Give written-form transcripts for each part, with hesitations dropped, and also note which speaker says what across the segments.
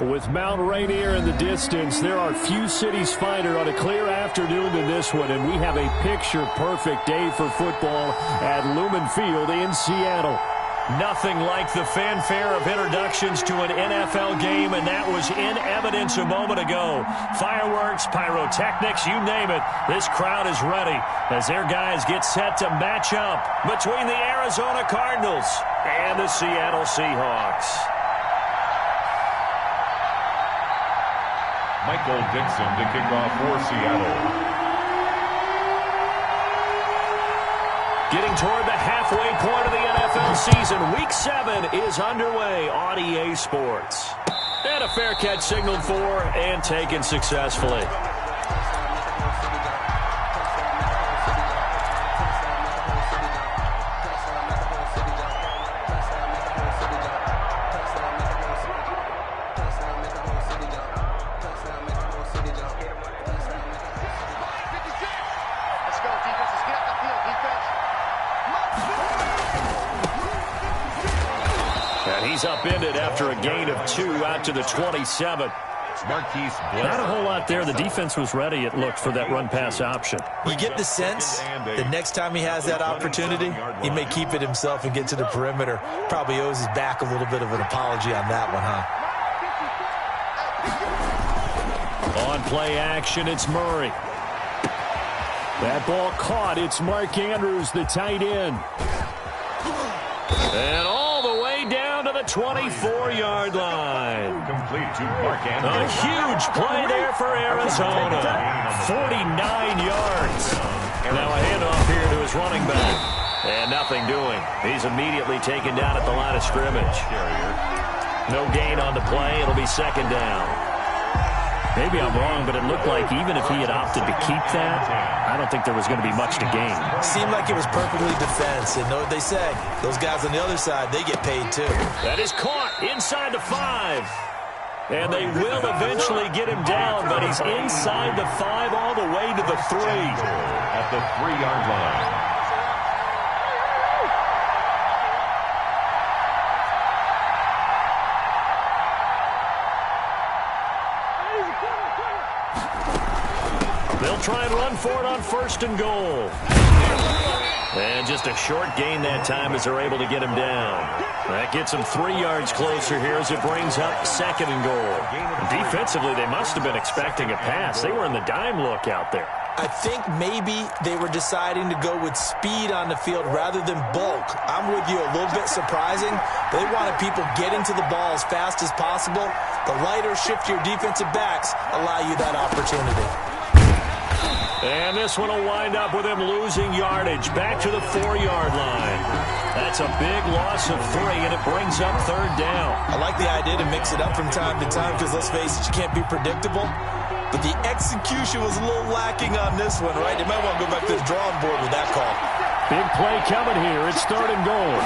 Speaker 1: With Mount Rainier in the distance, there are few cities finer on a clear afternoon than this one, and we have a picture-perfect day for football at Lumen Field in Seattle. Nothing like the fanfare of introductions to an NFL game, and that was in evidence a moment ago. Fireworks, pyrotechnics, you name it. This crowd is ready as their guys get set to match up between the Arizona Cardinals and the Seattle Seahawks.
Speaker 2: Michael Dixon to kick off for Seattle.
Speaker 1: Getting toward the halfway point of the NFL season, Week 7 is underway on EA Sports. And a fair catch signaled for and taken successfully. He's upended after a gain of 2 out to the 27. Not a whole lot there. The defense was ready, it looked, for that run-pass option.
Speaker 3: You get the sense that next time he has that opportunity, he may keep it himself and get to the perimeter. Probably owes his back a little bit of an apology on that one, huh?
Speaker 1: On play action, it's Murray. That ball caught. It's Mark Andrews, the tight end. And all the way down to the 24-yard line.
Speaker 2: Complete to Mark Andrews.
Speaker 1: A huge play there for Arizona. 49 yards. Now a handoff here to his running back. And nothing doing. He's immediately taken down at the line of scrimmage. No gain on the play. It'll be second down. Maybe I'm wrong, but it looked like even if he had opted to keep that, I don't think there was going to be much to gain.
Speaker 3: Seemed like it was perfectly defense, and know what they say. Those guys on the other side, they get paid too.
Speaker 1: That is caught inside the 5. And they will eventually get him down, but he's inside the 5 all the way to the 3.
Speaker 2: At the 3-yard line.
Speaker 1: They'll try and run for it on 1st and goal. And just a short gain that time as they're able to get him down. That gets him 3 yards closer here as it brings up 2nd and goal. Defensively, they must have been expecting a pass. They were in the dime look out there.
Speaker 3: I think maybe they were deciding to go with speed on the field rather than bulk. I'm with you, a little bit surprising. They wanted people getting to the ball as fast as possible. The lighter, shiftier defensive backs allow you that opportunity.
Speaker 1: And this one will wind up with him losing yardage back to the 4-yard line. That's a big loss of 3, and it brings up 3rd down.
Speaker 3: I like the idea to mix it up from time to time because, let's face it, you can't be predictable. But the execution was a little lacking on this one, right? They might want to go back to the drawing board with that call.
Speaker 1: Big play coming here. It's 3rd and goal.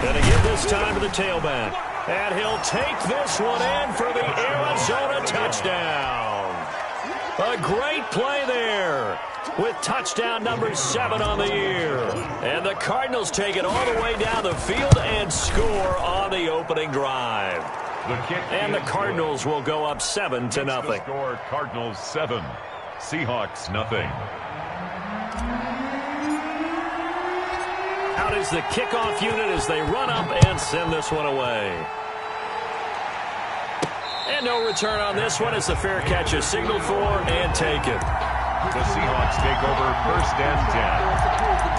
Speaker 1: And again this time to the tailback. And he'll take this one in for the Arizona touchdown. A great play there with touchdown number 7 on the year. And the Cardinals take it all the way down the field and score on the opening drive. And the Cardinals will go up 7-0.
Speaker 2: Score Cardinals 7, Seahawks nothing.
Speaker 1: Out is the kickoff unit as they run up and send this one away. And no return on this one as the fair catch is signaled for and taken.
Speaker 2: The Seahawks take over 1st and 10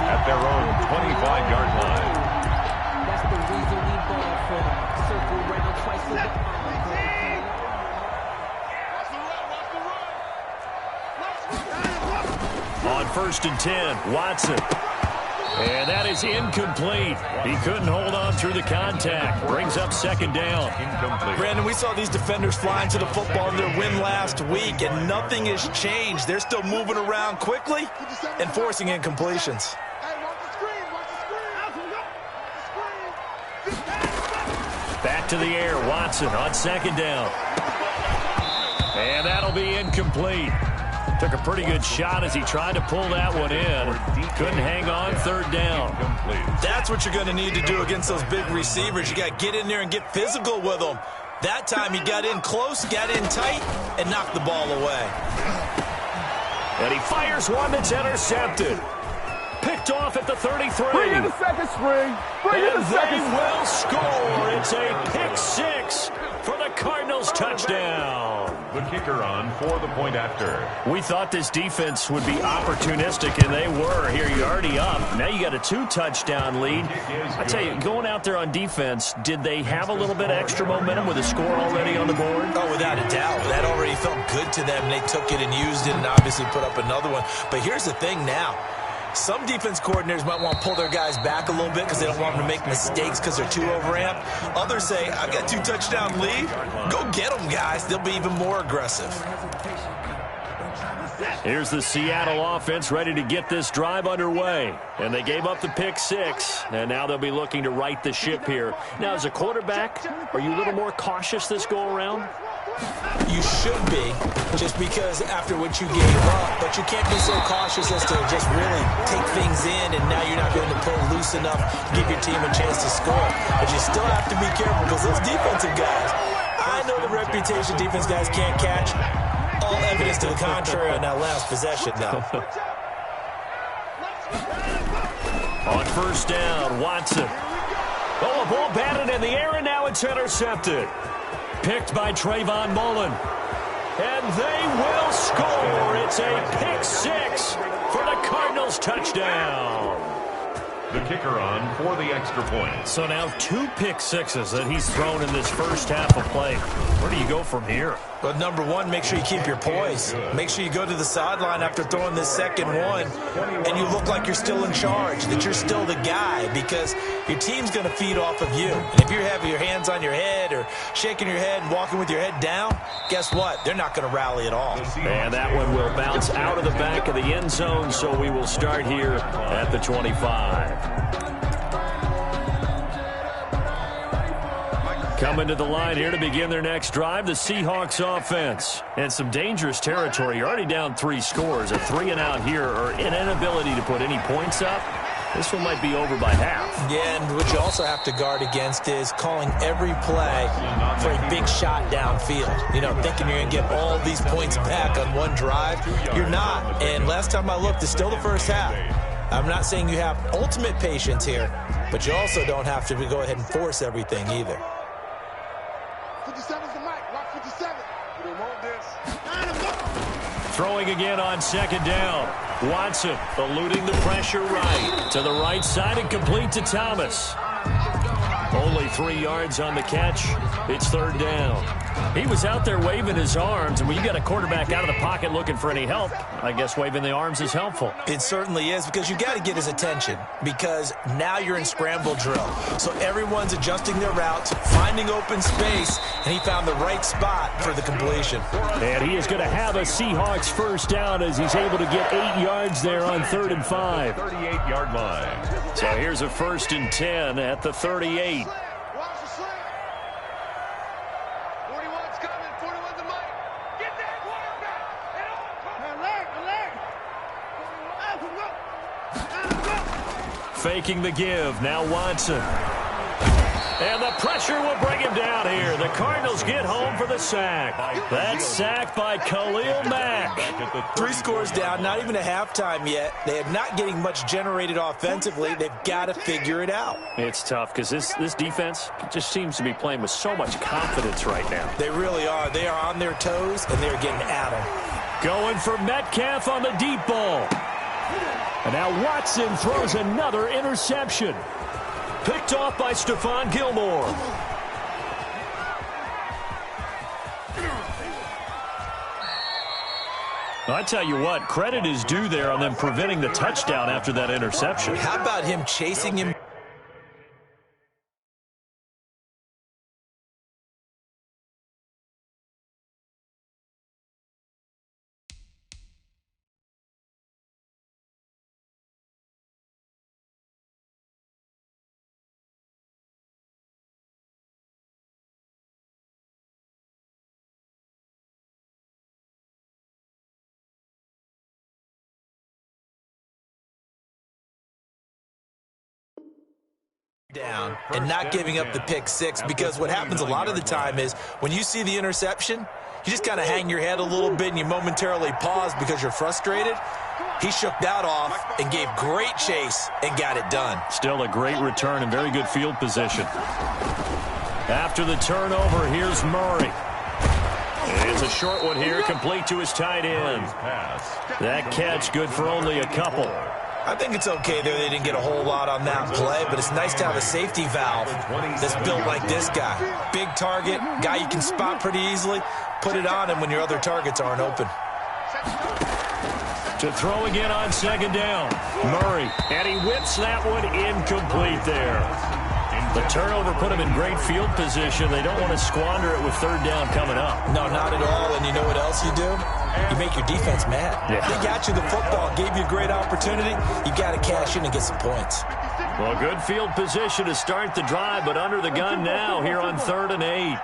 Speaker 2: at their own 25-yard line.
Speaker 4: That's the reason we ball for circle round twice a day.
Speaker 1: On 1st and 10, Watson. And that is incomplete. He couldn't hold on through the contact. Brings up 2nd down.
Speaker 2: Incomplete.
Speaker 3: Brandon, we saw these defenders flying to the football in their win last week, and nothing has changed. They're still moving around quickly and forcing incompletions.
Speaker 1: Back to the air, Watson on 2nd down. And that'll be incomplete. Took a pretty good shot as he tried to pull that one in. Couldn't hang on, third down.
Speaker 3: That's what you're going to need to do against those big receivers. You got to get in there and get physical with them. That time he got in close, got in tight, and knocked the ball away.
Speaker 1: And he fires one that's intercepted. Picked off at the 33.
Speaker 5: Bring in the second string. Bring in the second
Speaker 1: string. They will score. It's a pick six for the Cardinals touchdown.
Speaker 2: The kicker on for the point after.
Speaker 1: We thought this defense would be opportunistic, and they were. Here, you're already up. Now you got a 2-touchdown lead. I tell you, going out there on defense, did they have a little bit of extra momentum with a score already on the board?
Speaker 3: Oh, without a doubt. That already felt good to them. They took it and used it and obviously put up another one. But here's the thing now. Some defense coordinators might want to pull their guys back a little bit because they don't want them to make mistakes because they're too overamped. Others say, I've got 2-touchdown lead. Go get them, guys. They'll be even more aggressive.
Speaker 1: Here's the Seattle offense ready to get this drive underway. And they gave up the pick six. And now they'll be looking to right the ship here. Now, as a quarterback, are you a little more cautious this go-around?
Speaker 3: You should be, just because after what you gave up, but you can't be so cautious as to just really take things in, and now you're not going to pull loose enough to give your team a chance to score. But you still have to be careful because those defensive guys, I know the reputation defense guys can't catch. All evidence to the contrary on that last possession, though.
Speaker 1: On first down, Watson. Oh, a ball batted in the air, and now it's intercepted. Picked by Trayvon Mullen. And they will score. It's a pick six for the Cardinals touchdown.
Speaker 2: The kicker on for the extra point.
Speaker 1: So now 2 pick sixes that he's thrown in this first half of play. Where do you go from here?
Speaker 3: But number one, make sure you keep your poise. Make sure you go to the sideline after throwing this second one, and you look like you're still in charge, that you're still the guy, because your team's going to feed off of you. And if you're having your hands on your head or shaking your head and walking with your head down, guess what? They're not going to rally at all.
Speaker 1: And that one will bounce out of the back of the end zone, so we will start here at the 25. Coming to the line here to begin their next drive, the Seahawks offense. And some dangerous territory. You're already down 3 scores. A 3-and-out here, or an inability to put any points up. This one might be over by half.
Speaker 3: Yeah, and what you also have to guard against is calling every play for a big shot downfield. You know, thinking you're going to get all these points back on one drive. You're not. And last time I looked, it's still the first half. I'm not saying you have ultimate patience here, but you also don't have to go ahead and force everything either.
Speaker 5: 57's the mic. Watch 57. You don't want this.
Speaker 1: Throwing again on second down. Watson eluding the pressure right. To the right side and complete to Thomas. Only 3 yards on the catch. It's third down. He was out there waving his arms, and when you got a quarterback out of the pocket looking for any help, I guess waving the arms is helpful.
Speaker 3: It certainly is, because you got to get his attention, because now you're in scramble drill. So everyone's adjusting their routes, finding open space, and he found the right spot for the completion.
Speaker 1: And he is going to have a Seahawks first down as he's able to get 8 yards there on 3rd and 5.
Speaker 2: 38-yard line.
Speaker 1: So here's a 1st and 10 at the 38. Faking the give. Now Watson. And the pressure will bring him down here. The Cardinals get home for the sack. That sack by Khalil Mack.
Speaker 3: 3 scores down, not even a halftime yet. They are not getting much generated offensively. They've got to figure it out.
Speaker 1: It's tough because this defense just seems to be playing with so much confidence right now.
Speaker 3: They really are. They are on their toes, and they're getting at them.
Speaker 1: Going for Metcalf on the deep ball. And now Watson throws another interception. Picked off by Stephon Gilmore. I tell you what, credit is due there on them preventing the touchdown after that interception.
Speaker 3: How about him chasing him down and not giving up the pick six, because what happens a lot of the time is when you see the interception, you just kind of hang your head a little bit and you momentarily pause because you're frustrated. He shook that off and gave great chase and got it done.
Speaker 1: Still a great return and very good field position. After the turnover, here's Murray. It's a short one here, complete to his tight end. That catch good for only a couple.
Speaker 3: I think it's okay there. They didn't get a whole lot on that play, but it's nice to have a safety valve that's built like this guy. Big target, guy you can spot pretty easily. Put it on him when your other targets aren't open.
Speaker 1: To throw again on second down. Murray, and he whips that one incomplete there. The turnover put him in great field position. They don't want to squander it with third down coming up.
Speaker 3: No, not at all. And you know what else you do? You make your defense mad.
Speaker 1: Yeah.
Speaker 3: They got you the football, gave you a great opportunity. You got to cash in and get some points.
Speaker 1: Well, good field position to start the drive, but under the gun now here on 3rd and 8.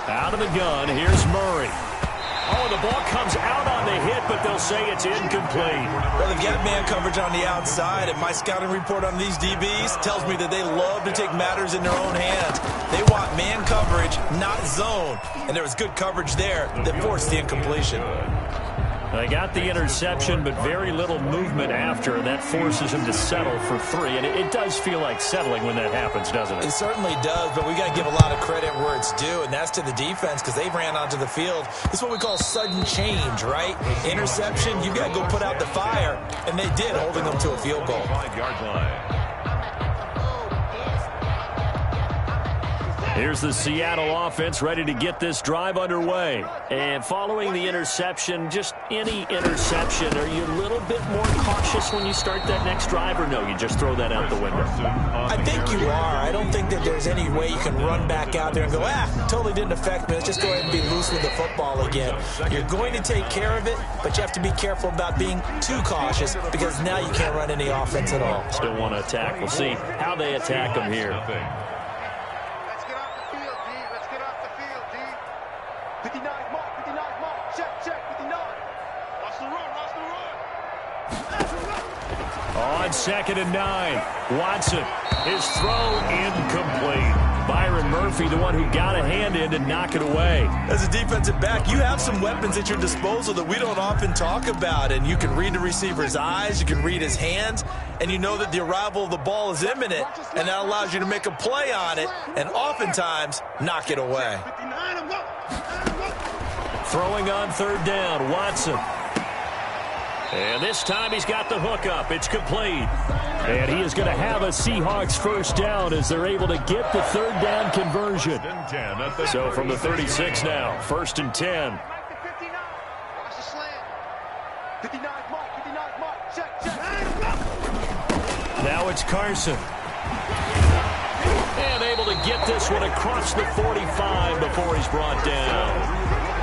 Speaker 1: Out of the gun, here's Murray. Oh, the ball comes out on the hit, but they'll say it's incomplete.
Speaker 3: Well, they've got man coverage on the outside, and my scouting report on these DBs tells me that they love to take matters in their own hands. They want man coverage, not zone. And there was good coverage there that forced the incompletion.
Speaker 1: They got the interception, but very little movement after, and that forces him to settle for 3. And it does feel like settling when that happens, doesn't it?
Speaker 3: It certainly does, but we got to give a lot of credit where it's due, and that's to the defense, because they ran onto the field. This is what we call sudden change, right? Interception, you got to go put out the fire, and they did, holding them to a field goal.
Speaker 2: 5-yard line.
Speaker 1: Here's the Seattle offense ready to get this drive underway. And following the interception, just any interception, are you a little bit more cautious when you start that next drive, or no, you just throw that out the window?
Speaker 3: I think you are. I don't think that there's any way you can run back out there and go, totally didn't affect me. Let's just go ahead and be loose with the football again. You're going to take care of it, but you have to be careful about being too cautious, because now you can't run any offense at all.
Speaker 1: Still want to attack. We'll see how they attack them here. On 2nd and 9, Watson, his throw incomplete. Byron Murphy, the one who got a hand in to knock it away.
Speaker 3: As a defensive back, you have some weapons at your disposal that we don't often talk about, and you can read the receiver's eyes, you can read his hands, and you know that the arrival of the ball is imminent, and that allows you to make a play on it, and oftentimes knock it away.
Speaker 1: Throwing on 3rd down, Watson. And this time he's got the hook up. It's complete. And he is going to have a Seahawks first down as they're able to get the 3rd down conversion. So from the 36 now, 1st and 10. Now it's Carson. And able to get this one across the 45 before he's brought down.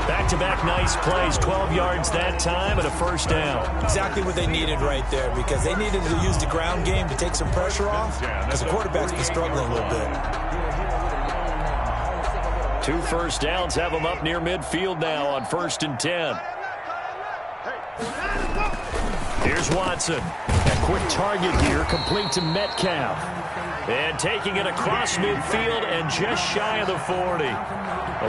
Speaker 1: Back-to-back nice plays, 12 yards that time and a first down.
Speaker 3: Exactly what they needed right there, because they needed to use the ground game to take some pressure off, because the quarterback's been struggling a little bit.
Speaker 1: 2 first downs have them up near midfield now on 1st and 10. Here's Watson. A quick target here, complete to Metcalf. And taking it across midfield and just shy of the 40.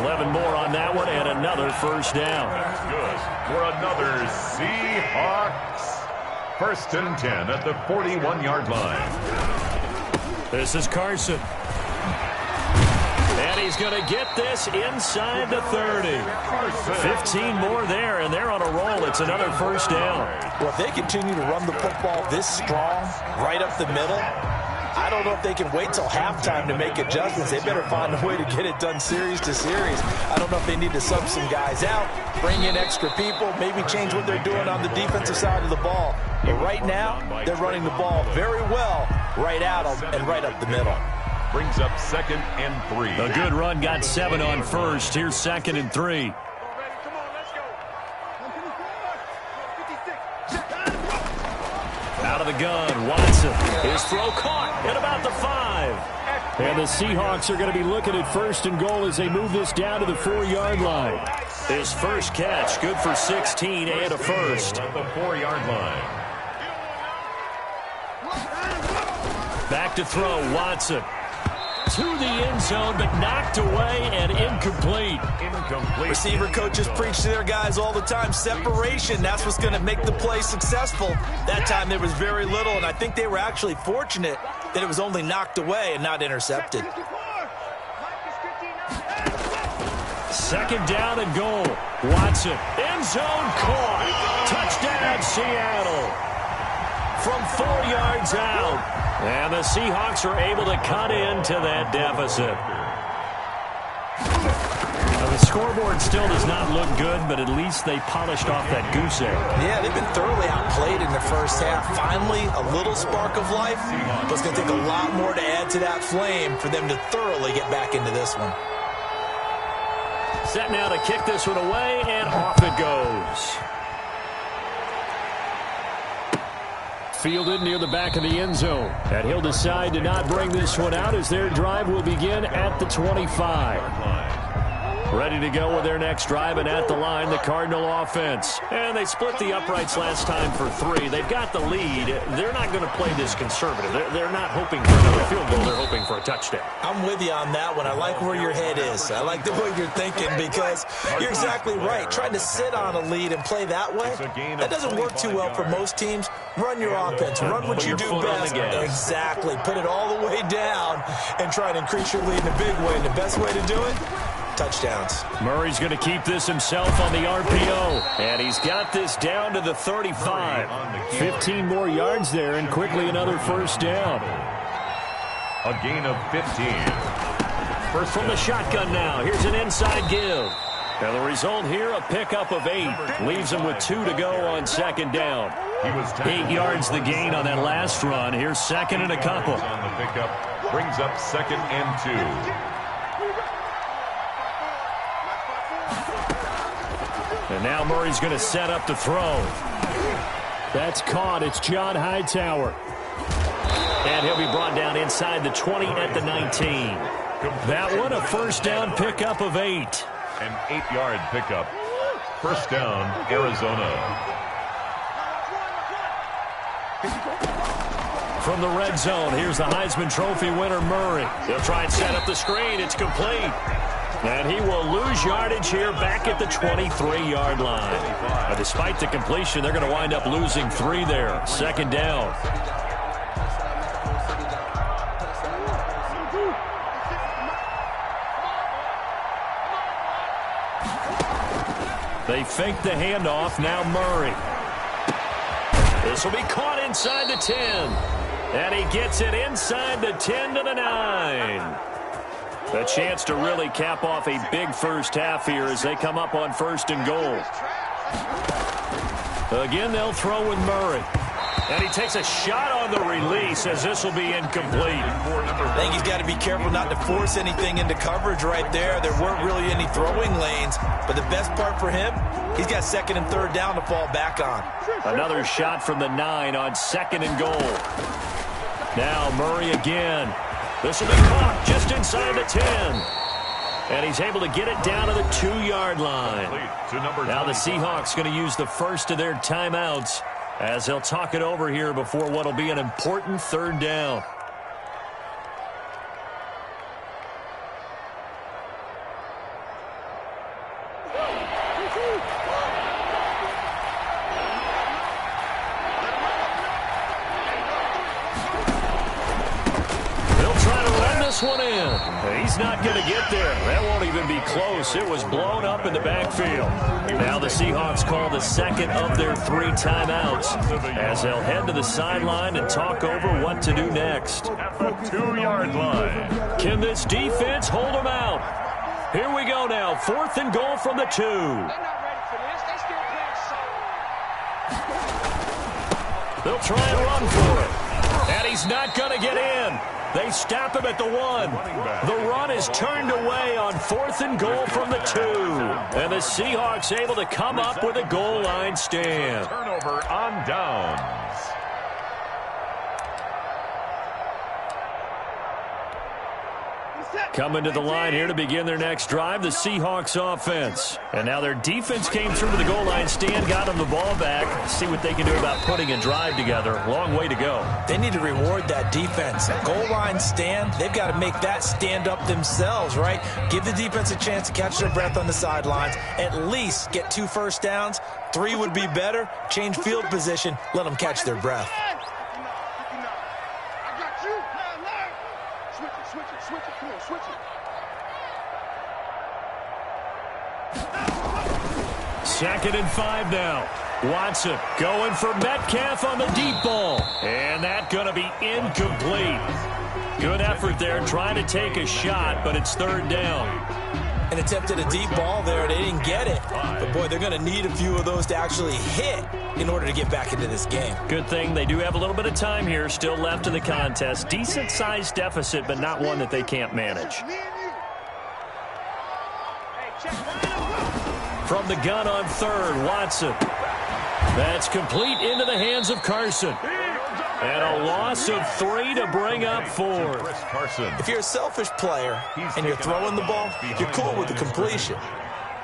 Speaker 1: 11 more on that one and another first down.
Speaker 2: That's good for another Seahawks. 1st and 10 at the 41-yard line.
Speaker 1: This is Carson. And he's going to get this inside the 30. 15 more there, and they're on a roll. It's another first down.
Speaker 3: Well, if they continue to run the football this strong, right up the middle, I don't know if they can wait till halftime to make adjustments. They better find a way to get it done series to series. I don't know if they need to sub some guys out, bring in extra people, maybe change what they're doing on the defensive side of the ball. But right now, they're running the ball very well right out and right up the middle.
Speaker 2: Brings up 2nd and 3.
Speaker 1: A good run got 7 on 1st. Here's 2nd and 3. Out of the gun, Watson. His throw caught at about the 5. And the Seahawks are going to be looking at 1st and goal as they move this down to the 4-yard line. His first catch, good for 16 and a first.
Speaker 2: At the 4-yard line.
Speaker 1: back to throw. Watson to the end zone, but knocked away and incomplete.
Speaker 3: Receiver coaches preach to their guys all the time. Separation, that's what's going to make the play successful. That time there was very little, and I think they were actually fortunate that it was only knocked away and not intercepted.
Speaker 1: Second down and goal. Watson, end zone caught. Touchdown, Seattle. From 4 yards out. And the Seahawks are able to cut into that deficit. Now, the scoreboard still does not look good, but at least they polished off that goose egg.
Speaker 3: Yeah, they've been thoroughly outplayed in the first half. Finally, a little spark of life, but it's going to take a lot more to add to that flame for them to thoroughly get back into this one.
Speaker 1: Set now to kick this one away, and off it goes. Fielded near the back of the end zone. And he'll decide to not bring this one out as their drive will begin at the 25. Ready to go with their next drive, and at the line, the Cardinal offense. And they split the uprights last time for 3. They've got the lead. They're not going to play this conservative. They're not hoping for another field goal. They're hoping for a touchdown.
Speaker 3: I'm with you on that one. I like where your head is. I like the way you're thinking because you're exactly right. Trying to sit on a lead and play that way, that doesn't work too well for most teams. Run your offense. Run what you do best. Exactly. Put it all the way down and try to increase your lead in a big way. And the best way to do it, touchdowns.
Speaker 1: Murray's going to keep this himself on the RPO. And he's got this down to the 35. 15 more yards there, and quickly another first down.
Speaker 2: A gain of 15.
Speaker 1: First from the shotgun now. Here's an inside give. And the result here, a pickup of 8. Leaves him with 2 to go on second down. 8 yards the gain on that last run. Here's second and a couple.
Speaker 2: On the pickup, brings up second and 2.
Speaker 1: And now Murray's going to set up to throw. That's caught. It's John Hightower. And he'll be brought down inside the 20 at the 19. That one, a first down pickup of 8.
Speaker 2: An 8-yard pickup. First down, Arizona.
Speaker 1: From the red zone, here's the Heisman Trophy winner, Murray. He'll try and set up the screen. It's complete. And he will lose yardage here back at the 23-yard line. Despite the completion, they're going to wind up losing 3 there. Second down. They fake the handoff. Now Murray. This will be caught inside the 10. And he gets it inside the 10 to the 9. A chance to really cap off a big first half here as they come up on first and goal. Again, they'll throw with Murray. And he takes a shot on the release as this will be incomplete.
Speaker 3: I think he's got to be careful not to force anything into coverage right there. There weren't really any throwing lanes. But the best part for him, he's got second and third down to fall back on.
Speaker 1: Another shot from the 9 on second and goal. Now Murray again. This will be caught just inside the 10. And he's able to get it down to the 2-yard line. Now the Seahawks going to use the first of their timeouts as they'll talk it over here before what will be an important third down. One in. He's not going to get there. That won't even be close. It was blown up in the backfield. Now the Seahawks call the second of their 3 timeouts as they'll head to the sideline and talk over what to do next.
Speaker 2: At the 2-yard line.
Speaker 1: Can this defense hold them out? Here we go now. 4th and goal from the 2. They'll try and run for it. And he's not going to get in. They stop him at the 1. The run is turned away on 4th and goal from the 2. And the Seahawks able to come up with a goal line stand.
Speaker 2: Turnover on downs.
Speaker 1: Coming to the line here to begin their next drive, the Seahawks offense. And now their defense came through to the goal line stand, got them the ball back. See what they can do about putting a drive together. Long way to go.
Speaker 3: They need to reward that defense. A goal line stand, they've got to make that stand up themselves, right? Give the defense a chance to catch their breath on the sidelines. At least get 2 first downs. 3 would be better. Change field position. Let them catch their breath.
Speaker 1: Second and 5 now. Watson going for Metcalf on the deep ball. And that's going to be incomplete. Good effort there trying to take a shot, but it's 3rd down.
Speaker 3: An attempt at a deep ball there. They didn't get it. But, boy, they're going to need a few of those to actually hit in order to get back into this game.
Speaker 1: Good thing they do have a little bit of time here still left in the contest. Decent-sized deficit, but not one that they can't manage. From the gun on 3rd, Watson. That's complete into the hands of Carson. And a loss of 3 to bring up 4.
Speaker 3: If you're a selfish player and you're throwing the ball, you're cool with the completion.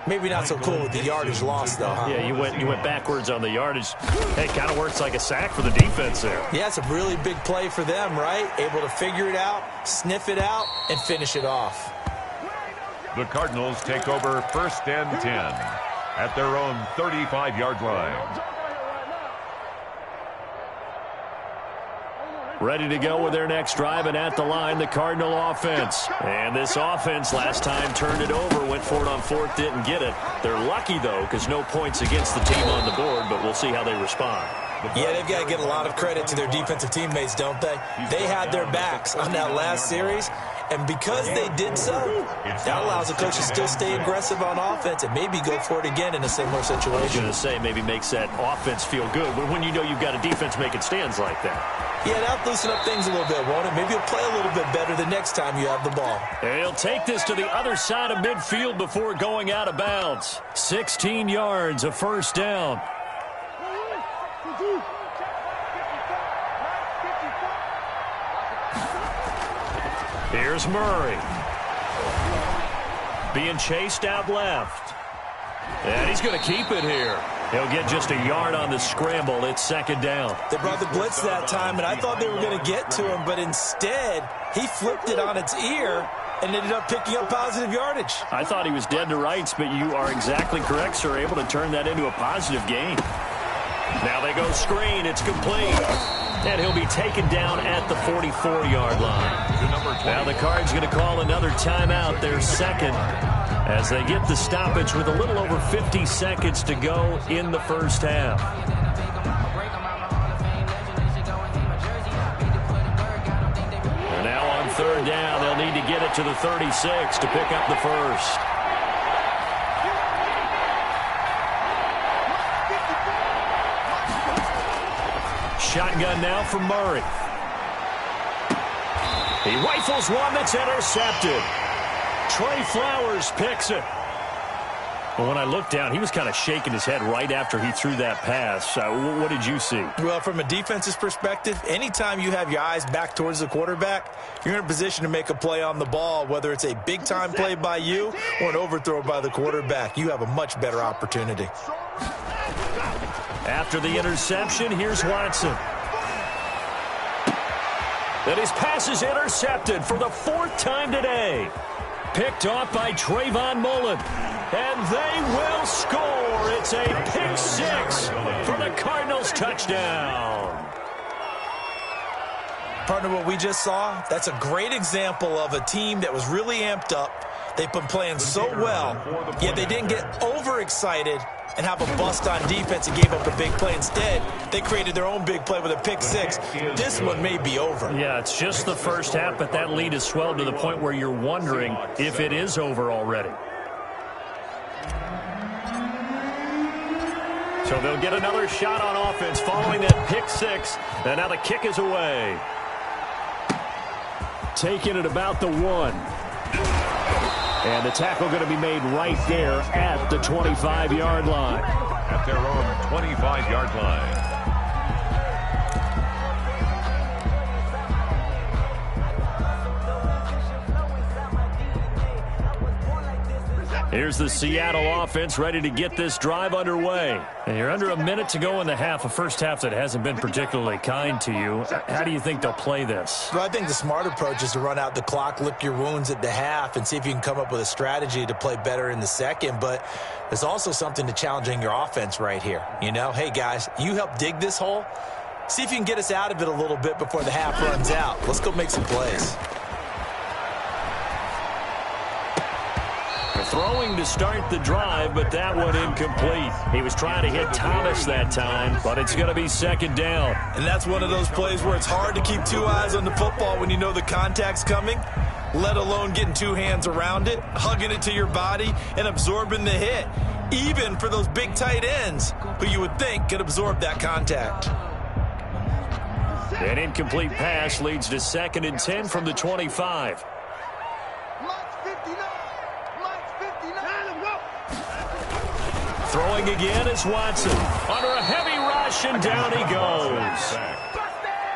Speaker 3: Maybe not so cool with the yardage loss, though, huh?
Speaker 1: Yeah, you went backwards on the yardage. Hey, kind of works like a sack for the defense there.
Speaker 3: Yeah, it's a really big play for them, right? Able to figure it out, sniff it out, and finish it off.
Speaker 2: The Cardinals take over 1st and 10 at their own 35-yard line.
Speaker 1: Ready to go with their next drive, and at the line, the Cardinal offense. And this offense last time turned it over, went for it on 4th, didn't get it. They're lucky, though, because no points against the team on the board, but we'll see how they respond.
Speaker 3: Yeah, they've got to get a lot of credit to their defensive teammates, don't they? They had their backs on that last series, and because they did so, that allows the coach to still stay aggressive on offense and maybe go for it again in a similar situation.
Speaker 1: I was going to say, maybe makes that offense feel good when you know you've got a defense making stands like that.
Speaker 3: Yeah, that'll loosen up things a little bit, won't it? Maybe you'll play a little bit better the next time you have the ball.
Speaker 1: He'll take this to the other side of midfield before going out of bounds. 16 yards, a 1st down. Here's Murray. Being chased out left. And he's going to keep it here. He'll get just a yard on the scramble. It's 2nd down.
Speaker 3: They brought the blitz that time, and I thought they were going to get to him, but instead, he flipped it on its ear and ended up picking up positive yardage.
Speaker 1: I thought he was dead to rights, but you are exactly correct, sir. Able to turn that into a positive gain. Now they go screen. It's complete. And he'll be taken down at the 44-yard line. Now the Cards going to call another timeout, their 2nd, as they get the stoppage with a little over 50 seconds to go in the 1st half. And now on 3rd down, they'll need to get it to the 36 to pick up the 1st. Shotgun now from Murray. He rifles one that's intercepted. Trey Flowers picks it. But when I looked down, he was kind of shaking his head right after he threw that pass. What did you see?
Speaker 3: Well, from a defense's perspective, anytime you have your eyes back towards the quarterback, you're in a position to make a play on the ball, whether it's a big-time play by you or an overthrow by the quarterback. You have a much better opportunity.
Speaker 1: After the interception, here's Watson. Then his pass is intercepted for the 4th time today. Picked off by Trayvon Mullen. And they will score. It's a pick 6 for the Cardinals touchdown.
Speaker 3: Partner, what we just saw, that's a great example of a team that was really amped up. They've been playing so well, yet they didn't get overexcited and have a bust on defense and gave up a big play. Instead, they created their own big play with a pick 6. This one may be over.
Speaker 1: Yeah, it's just the 1st half, but that lead has swelled to the point where you're wondering if it is over already. So they'll get another shot on offense following that pick 6, and now the kick is away. Taking it about the 1. And the tackle going to be made right there at the 25-yard line.
Speaker 2: At their own 25-yard line.
Speaker 1: Here's the Seattle offense ready to get this drive underway. And you're under a minute to go in the half, a first half that hasn't been particularly kind to you. How do you think they'll play this?
Speaker 3: Well, I think the smart approach is to run out the clock, lick your wounds at the half, and see if you can come up with a strategy to play better in the second. But there's also something to challenging your offense right here. You know, hey, guys, you help dig this hole. See if you can get us out of it a little bit before the half runs out. Let's go make some plays.
Speaker 1: Throwing to start the drive, but that one incomplete. He was trying to hit Thomas that time, but it's going to be second down.
Speaker 3: And that's one of those plays where it's hard to keep two eyes on the football when you know the contact's coming, let alone getting two hands around it, hugging it to your body, and absorbing the hit, even for those big tight ends who you would think could absorb that contact.
Speaker 1: An incomplete pass leads to 2nd and 10 from the 25. Throwing again is Watson. Under a heavy rush, and down he goes.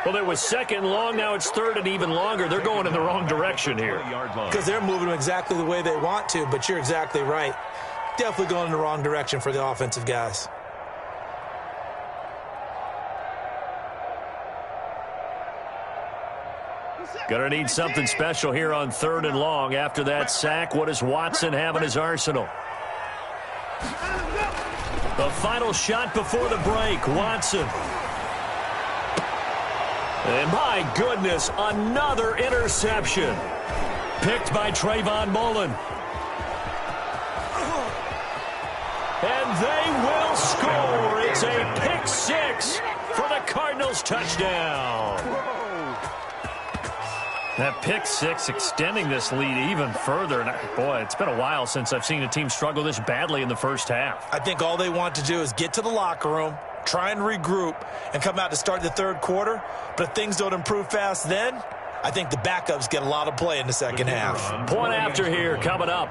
Speaker 1: Well, there was 2nd long. Now it's 3rd and even longer. They're going in the wrong direction here.
Speaker 3: Because they're moving exactly the way they want to, but you're exactly right. Definitely going in the wrong direction for the offensive guys.
Speaker 1: Gonna need something special here on 3rd and long. After that sack, what does Watson have in his arsenal? The final shot before the break, Watson. And my goodness, another interception. Picked by Trayvon Mullen. And they will score. It's a pick 6 for the Cardinals touchdown. That pick 6 extending this lead even further. And boy, it's been a while since I've seen a team struggle this badly in the first half.
Speaker 3: I think all they want to do is get to the locker room, try and regroup, and come out to start the 3rd quarter. But if things don't improve fast then, I think the backups get a lot of play in the second half.
Speaker 1: Point after here coming up.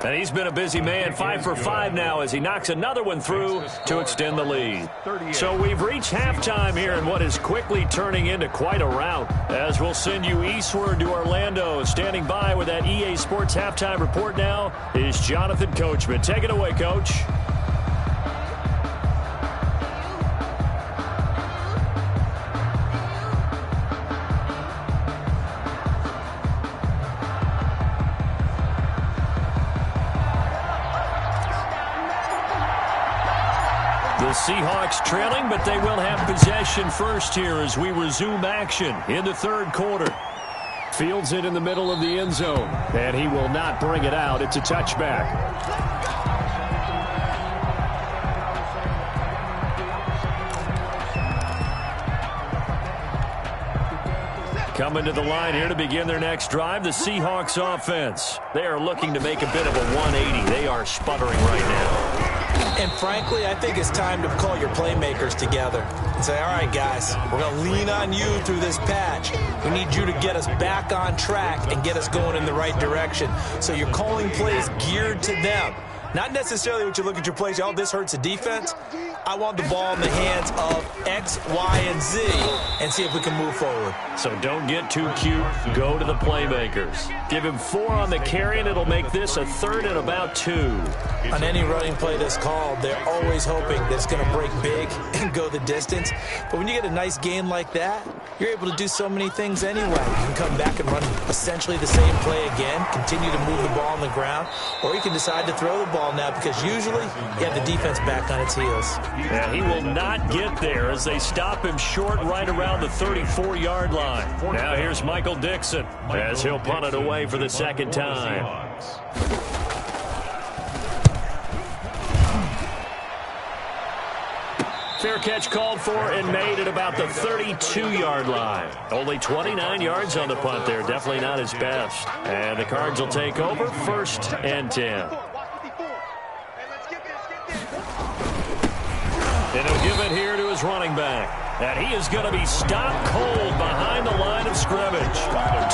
Speaker 1: And he's been a busy man, 5 for 5 now as he knocks another one through to extend the lead. So we've reached halftime here in what is quickly turning into quite a rout. As we'll send you eastward to Orlando. Standing by with that EA Sports halftime report now is Jonathan Coachman. Take it away, Coach. The Seahawks trailing, but they will have possession first here as we resume action in the 3rd quarter. Fields it in the middle of the end zone, and he will not bring it out. It's a touchback. Coming to the line here to begin their next drive, the Seahawks offense. They are looking to make a bit of a 180. They are sputtering right now.
Speaker 3: And frankly, I think it's time to call your playmakers together and say, all right, guys, we're going to lean on you through this patch. We need you to get us back on track and get us going in the right direction. So you're calling plays geared to them. Not necessarily what you look at your plays, oh, this hurts the defense. I want the ball in the hands of X, Y, and Z and see if we can move forward.
Speaker 1: So don't get too cute. Go to the playmakers. Give him 4 on the carry, and it'll make this a 3rd and about 2.
Speaker 3: On any running play that's called, they're always hoping that it's going to break big and go the distance. But when you get a nice gain like that, you're able to do so many things anyway. You can come back and run essentially the same play again, continue to move the ball on the ground, or you can decide to throw the ball now because usually you have the defense back on its heels.
Speaker 1: And he will not get there as they stop him short right around the 34-yard line. Now here's Michael Dixon as he'll punt it away for the 2nd time. Fair catch called for and made at about the 32-yard line. Only 29 yards on the punt there. Definitely not his best. And the Cards will take over 1st and 10. And he'll give it here to his running back. And he is going to be stopped cold behind the line of scrimmage.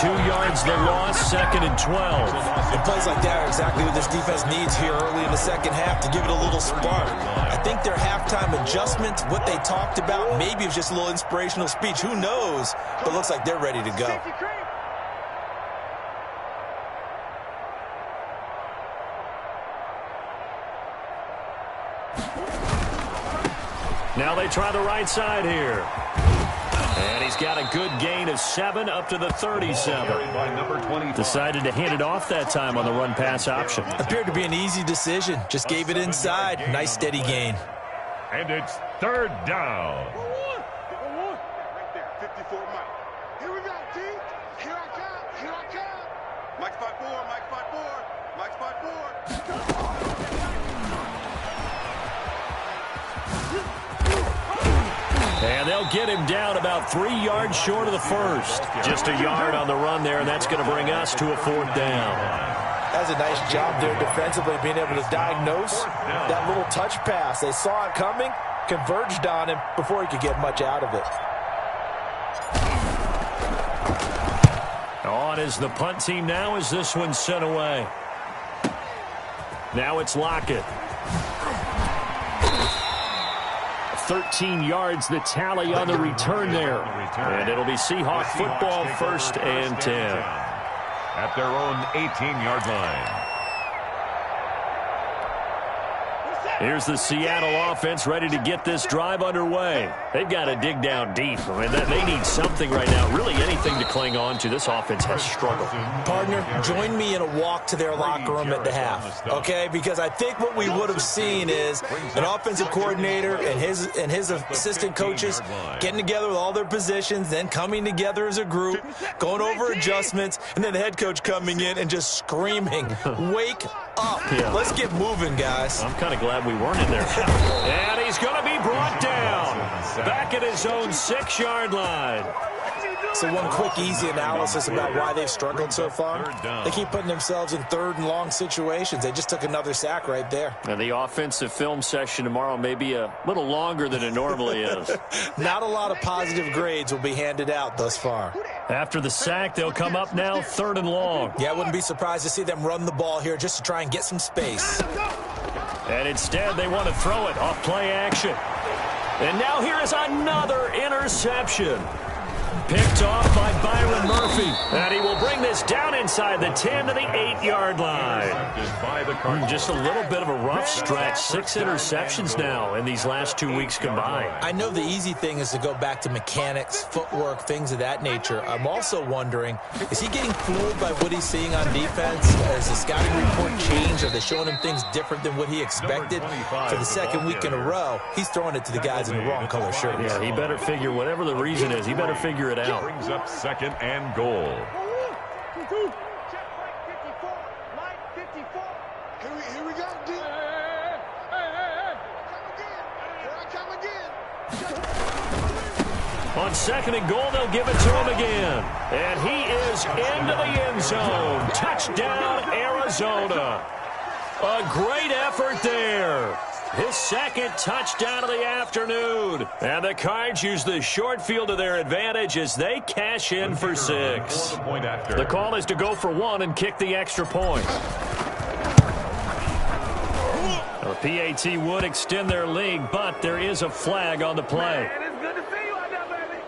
Speaker 1: 2 yards the loss, 2nd and 12.
Speaker 3: And plays like that are exactly what this defense needs here early in the second half to give it a little spark. I think their halftime adjustment, what they talked about, maybe it was just a little inspirational speech. Who knows? But it looks like they're ready to go.
Speaker 1: Now they try the right side here. And he's got a good gain of 7 up to the 37. Decided to hand it off that time on the run-pass option.
Speaker 3: Appeared to be an easy decision. Just gave it inside. Nice steady gain.
Speaker 2: And it's 3rd down.
Speaker 5: Right there, 54 Mike. Here we go, T. Here I come. Here I come. Mike's 5-4. Mike's 5-4. Mike's 5-4.
Speaker 1: And they'll get him down about 3 yards short of the first. Just a yard on the run there, and that's going to bring us to a 4th down.
Speaker 3: That's a nice job there defensively, being able to diagnose that little touch pass. They saw it coming, converged on him before he could get much out of it.
Speaker 1: On is the punt team now as this one's sent away. Now it's Lockett. 13 yards the tally on the return there. And it'll be Seahawk football, 1st and 10.
Speaker 2: At their own 18-yard line.
Speaker 1: Here's the Seattle offense ready to get this drive underway. They've got to dig down deep. I mean, they need something right now, really anything to cling on to. This offense has struggled.
Speaker 3: Partner, join me in a walk to their locker room at the half, okay? Because I think what we would have seen is an offensive coordinator and his assistant coaches getting together with all their positions, then coming together as a group, going over adjustments, and then the head coach coming in and just screaming, "Wake up.
Speaker 1: Yeah.
Speaker 3: Let's get moving, guys."
Speaker 1: I'm kind of glad we weren't in there. And he's going to be brought down back at his own 6-yard line.
Speaker 3: So one quick, easy analysis about why they've struggled so far. They keep putting themselves in 3rd and long situations. They just took another sack right there.
Speaker 1: And the offensive film session tomorrow may be a little longer than it normally is.
Speaker 3: Not a lot of positive grades will be handed out thus far.
Speaker 1: After the sack, they'll come up now 3rd and long.
Speaker 3: Yeah, I wouldn't be surprised to see them run the ball here just to try and get some space.
Speaker 1: And instead, they want to throw it off play action. And now here is another interception. Picked off by Byron Murphy. And he will bring this down inside the 10 to the 8-yard line. Just a little bit of a rough stretch. 6 interceptions now in these last 2 weeks combined.
Speaker 3: I know the easy thing is to go back to mechanics, footwork, things of that nature. I'm also wondering, is he getting fooled by what he's seeing on defense? Has the scouting report changed? Are they showing him things different than what he expected? For the 2nd week in a row, he's throwing it to the guys in the wrong color shirts.
Speaker 1: Yeah, he better figure, whatever the reason is, he better figure it out.
Speaker 2: Brings up 2nd and goal.
Speaker 5: Check Mike 54. Here we go, D. Here I come again.
Speaker 1: On 2nd and goal, they'll give it to him again. And he is into the end zone. Touchdown, Arizona. A great effort there. His 2nd touchdown of the afternoon. And the Cards use the short field to their advantage as they cash in for 6. The call is to go for 1 and kick the extra point. The PAT would extend their lead, but there is a flag on the play.
Speaker 5: It's good to see you out there, baby.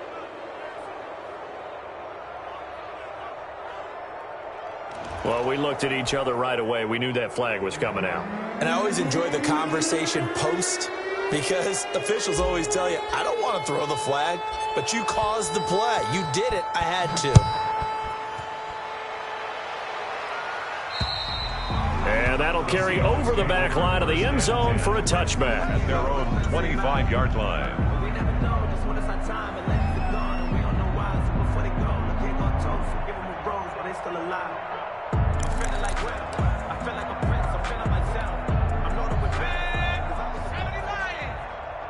Speaker 1: Well, we looked at each other right away. We knew that flag was coming out.
Speaker 3: And I always enjoy the conversation post, because officials always tell you, I don't want to throw the flag, but you caused the play. You did it. I had to.
Speaker 1: And that'll carry over the back line of the end zone for a touchback.
Speaker 2: At their own 25-yard line.
Speaker 4: We never know just when it's our time and let it go. And we don't know why, so before they go, we can't go toast. So give them a rose while they still alive. I'm feeling like well, I feel like a prince, I'm feeling myself. I'm loaded with big, cause I'm a 70 Lion.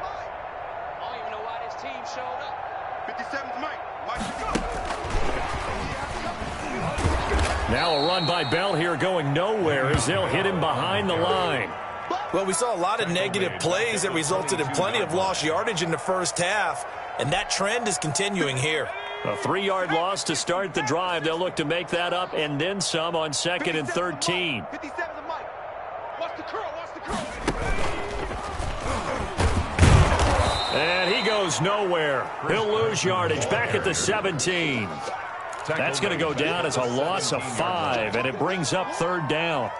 Speaker 6: I don't even know why this team showed up.
Speaker 5: 57's Mike. Mike, go.
Speaker 1: Now a run by Bell here going nowhere as they'll hit him behind the line.
Speaker 3: Well, we saw a lot of negative plays that resulted in plenty of lost yardage in the first half, and that trend is continuing here.
Speaker 1: A 3-yard loss to start the drive. They'll look to make that up and then some on 2nd and 13.
Speaker 5: 57 to Mike. Watch the curl, watch the curl.
Speaker 1: And he goes nowhere. He'll lose yardage back at the 17. That's going to go down as a loss of 5, and it brings up 3rd down.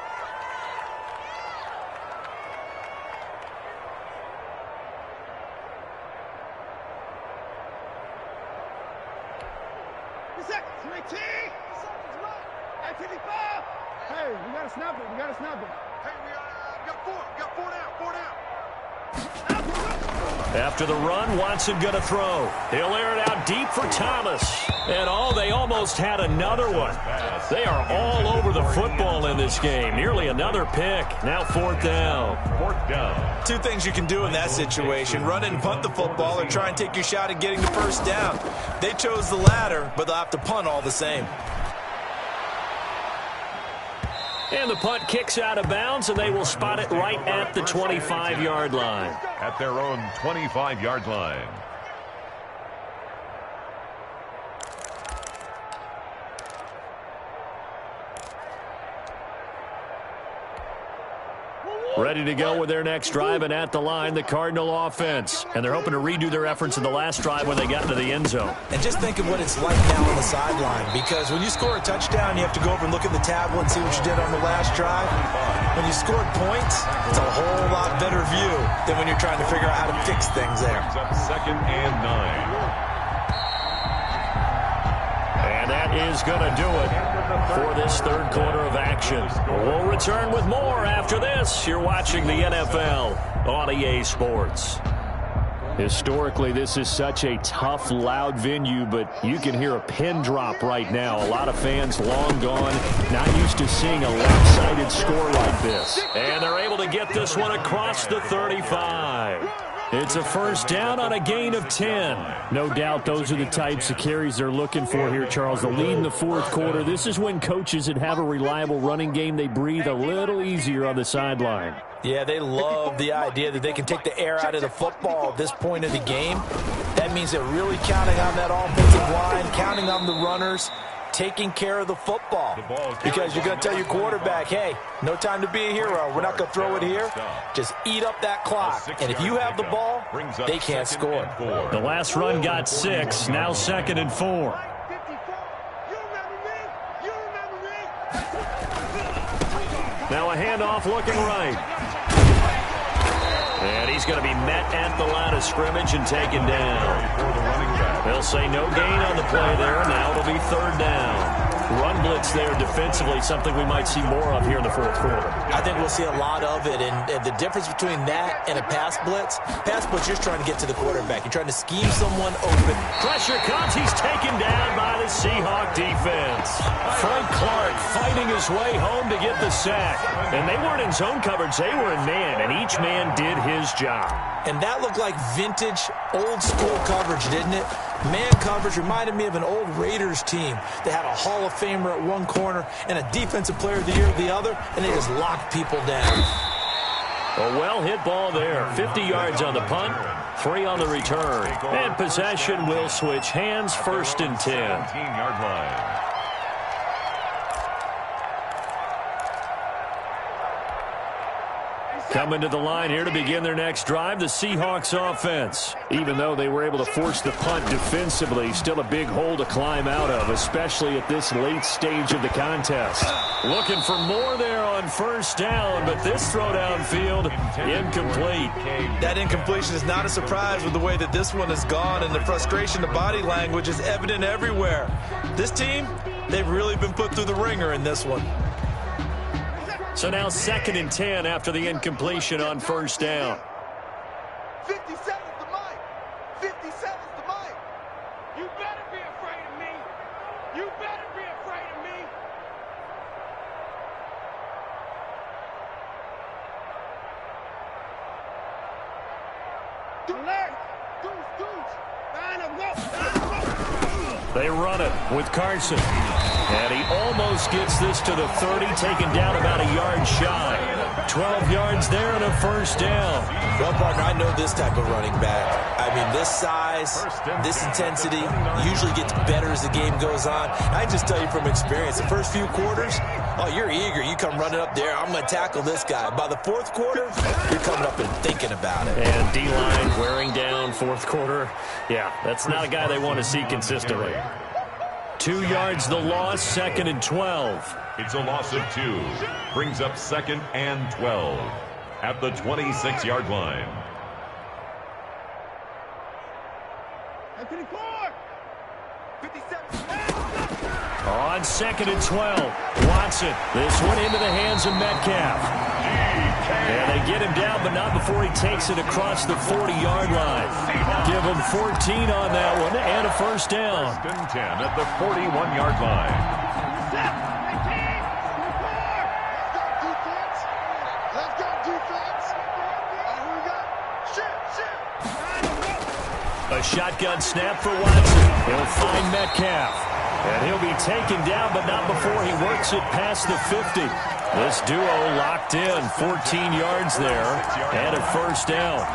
Speaker 5: Hey, we got to snap it. We got to snap it. Hey, we got 4. We got 4 down. 4 down.
Speaker 1: After the run, Watson going to throw. He'll air it out deep for Thomas. And they almost had another one. They are all over the football in this game. Nearly another pick. Now 4th down.
Speaker 2: 4th down.
Speaker 3: 2 things you can do in that situation: run and punt the football, or try and take your shot at getting the first down. They chose the latter, but they'll have to punt all the same.
Speaker 1: And the punt kicks out of bounds, and they will spot it right at the 25-yard line.
Speaker 2: At their own 25-yard line.
Speaker 1: Ready to go with their next drive, and at the line, the Cardinal offense. And they're hoping to redo their efforts in the last drive when they got into the end zone.
Speaker 3: And just think of what it's like now on the sideline, because when you score a touchdown, you have to go over and look at the tablet and see what you did on the last drive. When you scored points, it's a whole lot better view than when you're trying to figure out how to fix things there.
Speaker 2: It's up 2nd and 9.
Speaker 1: And that is going to do it for this 3rd quarter of action. We'll return with more after this. You're watching the NFL on EA Sports. Historically, this is such a tough, loud venue, but you can hear a pin drop right now. A lot of fans long gone, not used to seeing a lopsided score like this. And they're able to get this one across the 35. It's a 1st down on a gain of 10. No doubt those are the types of carries they're looking for here, Charles. The lead in the 4th quarter. This is when coaches that have a reliable running game, they breathe a little easier on the sideline.
Speaker 3: Yeah, they love the idea that they can take the air out of the football at this point of the game. That means they're really counting on that offensive line, counting on the runners, taking care of the football. Because you're going to tell your quarterback, hey, no time to be a hero. We're not going to throw it here. Just eat up that clock. And if you have the ball, they can't score.
Speaker 1: The last run got 6. Now 2nd and 4. Now a handoff looking right. And he's going to be met at the line of scrimmage and taken down. They'll say no gain on the play there. Now it'll be 3rd down. Run blitz there defensively, something we might see more of here in the 4th quarter.
Speaker 3: I think we'll see a lot of it, and the difference between that and a pass blitz, you're just trying to get to the quarterback. You're trying to scheme someone open.
Speaker 1: Pressure comes. He's taken down by the Seahawk defense. Frank Clark fighting his way home to get the sack. And they weren't in zone coverage. They were in man, and each man did his job.
Speaker 3: And that looked like vintage, old-school coverage, didn't it? Man coverage reminded me of an old Raiders team that had a Hall of Famer at one corner and a Defensive Player of the Year at the other, and they just locked people down.
Speaker 1: A well-hit ball there. 50 yards on the punt, 3 on the return. And possession will switch hands, 1st and 10.
Speaker 2: 17-yard line.
Speaker 1: Coming to the line here to begin their next drive, the Seahawks offense. Even though they were able to force the punt defensively, still a big hole to climb out of, especially at this late stage of the contest. Looking for more there on 1st down, but this throw downfield, incomplete.
Speaker 3: That incompletion is not a surprise with the way that this one has gone, and the frustration, the body language is evident everywhere. This team, they've really been put through the ringer in this one.
Speaker 1: So now 2nd and 10 after the incompletion on 1st down.
Speaker 5: 57's the mic. 57's the mic. You better be afraid of me. You better be afraid of me.
Speaker 1: They run it with Carson. And he almost gets this to the 30, taken down about a yard shy. 12 yards there and a first down.
Speaker 3: Well, partner, I know this type of running back. I mean, this size, this intensity usually gets better as the game goes on. I just tell you from experience, the first few quarters, oh, you're eager. You come running up there, I'm going to tackle this guy. By the fourth quarter, you're coming up and thinking about it.
Speaker 1: And D-line wearing down fourth quarter. Yeah, that's not a guy they want to see consistently. 2 yards the loss, 2nd and 12.
Speaker 2: It's a loss of 2. Brings up 2nd and 12 at the 26-yard line.
Speaker 5: 54, 57.
Speaker 1: On 2nd and 12, Watson. This one into the hands of Metcalf. And they get him down, but not before he takes it across the 40-yard line. Give him 14 on that one and a first down.
Speaker 2: 1st and 10 at the 41-yard line.
Speaker 1: A shotgun snap for Watson. He'll find Metcalf. And he'll be taken down, but not before he works it past the 50. This duo locked in, 14 yards there, and a first down.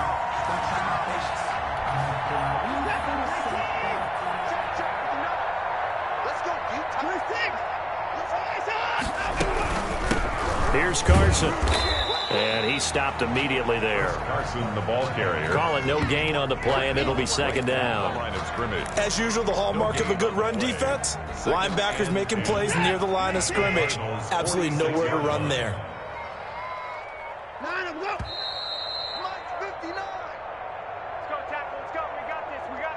Speaker 1: Here's Carson. And he stopped immediately there.
Speaker 2: Carson, the ball carrier.
Speaker 1: Call it no gain on the play, and it'll be 2nd down.
Speaker 2: Line of scrimmage.
Speaker 3: As usual, the hallmark of a good run defense, linebackers making plays near the line of scrimmage. Absolutely nowhere to run there.
Speaker 5: 9 of them. Mike 59.
Speaker 6: Let's go, tackle. Let's go. We got this. We got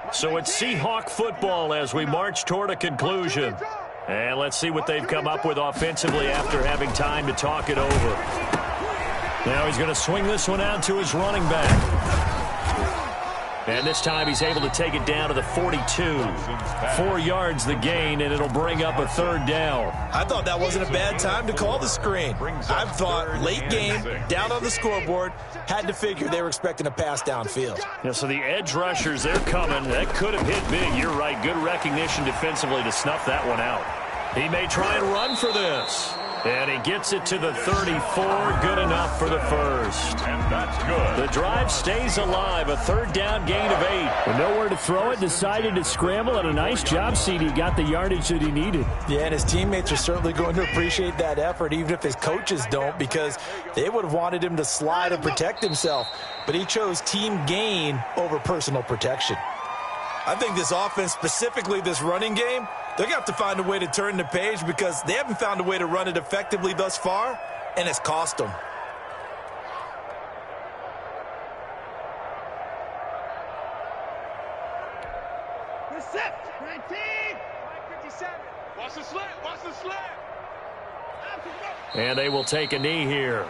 Speaker 6: this.
Speaker 1: So it's Seahawk football as we march toward a conclusion. And let's see what they've come up with offensively after having time to talk it over. Now he's going to swing this one out to his running back. And this time he's able to take it down to the 42. 4 yards the gain, and it'll bring up a 3rd down.
Speaker 3: I thought that wasn't a bad time to call the screen. I thought late game, down on the scoreboard, had to figure they were expecting a pass downfield.
Speaker 1: Yeah, so the edge rushers, they're coming. That could have hit big. You're right. Good recognition defensively to snuff that one out. He may try and run for this. And he gets it to the 34. Good enough for the first.
Speaker 2: And that's good.
Speaker 1: The drive stays alive. A 3rd down gain of 8. With nowhere to throw it, decided to scramble, and a nice job, CD. Got the yardage that he needed.
Speaker 3: Yeah, and his teammates are certainly going to appreciate that effort, even if his coaches don't, because they would have wanted him to slide and protect himself. But he chose team gain over personal protection. I think this offense, specifically this running game, they're going to have to find a way to turn the page because they haven't found a way to run it effectively thus far, and it's cost them.
Speaker 5: Reset. 19.
Speaker 6: 57.
Speaker 5: Watch the slant. Watch the slant.
Speaker 1: And they will take a knee here.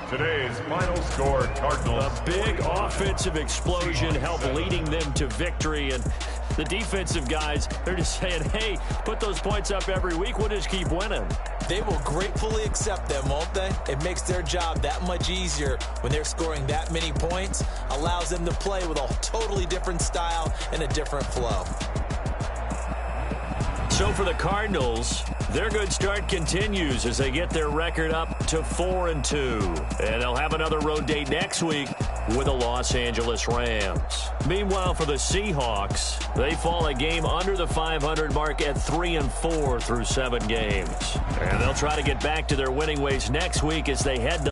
Speaker 2: Today's final score, Cardinals.
Speaker 1: A big offensive explosion helped leading them to victory. And the defensive guys, they're just saying, hey, put those points up every week. We'll just keep winning.
Speaker 3: They will gratefully accept them, won't they? It makes their job that much easier when they're scoring that many points. Allows them to play with a totally different style and a different flow.
Speaker 1: So for the Cardinals, their good start continues as they get their record up to 4-2. And they'll have another road date next week with the Los Angeles Rams. Meanwhile, for the Seahawks, they fall a game under the 500 mark at 3-4 through 7 games. And they'll try to get back to their winning ways next week as they head to